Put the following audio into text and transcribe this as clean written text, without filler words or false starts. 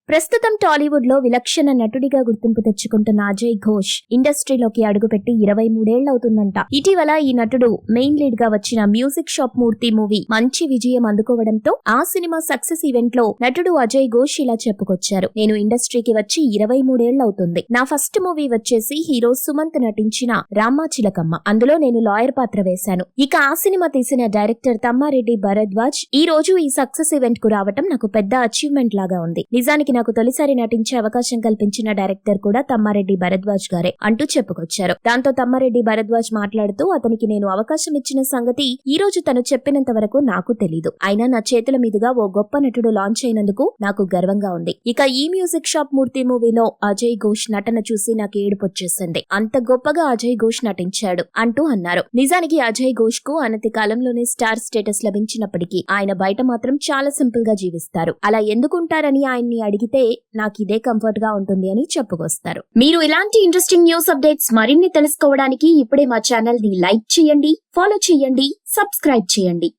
ప్రస్తుతం టాలీవుడ్ లో విలక్షణ నటుడిగా గుర్తింపు తెచ్చుకుంటున్న అజయ్ ఘోష్ ఇండస్ట్రీలోకి అడుగుపెట్టి 23 ఏళ్లవుతుందంట. ఇటీవల ఈ నటుడు మెయిన్ లీడ్ గా వచ్చిన మ్యూజిక్ షాప్ మూర్తి మూవీ మంచి విజయం అందుకోవడంతో ఆ సినిమా సక్సెస్ ఈవెంట్ లో నటుడు అజయ్ ఘోష్ ఇలా చెప్పుకొచ్చారు. నేను ఇండస్ట్రీకి వచ్చి 23 ఏళ్లవుతుంది. నా ఫస్ట్ మూవీ వచ్చేసి హీరో సుమంత్ నటించిన రామ్మ చిలకమ్మ. అందులో నేను లాయర్ పాత్ర వేశాను. ఇక ఆ సినిమా తీసిన డైరెక్టర్ తమ్మారెడ్డి భరద్వాజ్ ఈ రోజు ఈ సక్సెస్ ఈవెంట్ కు రావటం నాకు పెద్ద అచీవ్మెంట్ లాగా ఉంది. నిజానికి నాకు తొలిసారి నటించే అవకాశం కల్పించిన డైరెక్టర్ కూడా తమ్మారెడ్డి భరద్వాజ్ గారే అంటూ చెప్పుకొచ్చారు. దాంతో తమ్మారెడ్డి భరద్వాజ్ మాట్లాడుతూ అతనికి నేను అవకాశం ఇచ్చిన సంగతి ఈ రోజు తను చెప్పినంత వరకు నాకు తెలీదు. అయినా నా చేతుల మీదుగా ఓ గొప్ప నటుడు లాంచ్ అయినందుకు నాకు గర్వంగా ఉంది. ఇక ఈ మ్యూజిక్ షాప్ మూర్తి మూవీలో అజయ్ ఘోష్ నటన చూసి నాకు ఏడుపొచ్చేసింది. అంత గొప్పగా అజయ్ ఘోష్ నటించాడు అంటూ అన్నారు. నిజానికి అజయ్ ఘోష్ కు అనతి కాలంలోనే స్టార్ స్టేటస్ లభించినప్పటికీ ఆయన బయట మాత్రం చాలా సింపుల్ గా జీవిస్తారు. అలా ఎందుకుంటారని ఆయన్ని అడిగితే నాకు ఇదే కంఫర్ట్ గా ఉంటుంది అని చెప్పుకొస్తారు. మీరు ఇలాంటి ఇంట్రెస్టింగ్ న్యూస్ అప్డేట్స్ మరిన్ని తెలుసుకోవడానికి ఇప్పుడే మా ఛానల్ ని లైక్ చేయండి, ఫాలో చేయండి, సబ్స్క్రైబ్ చేయండి.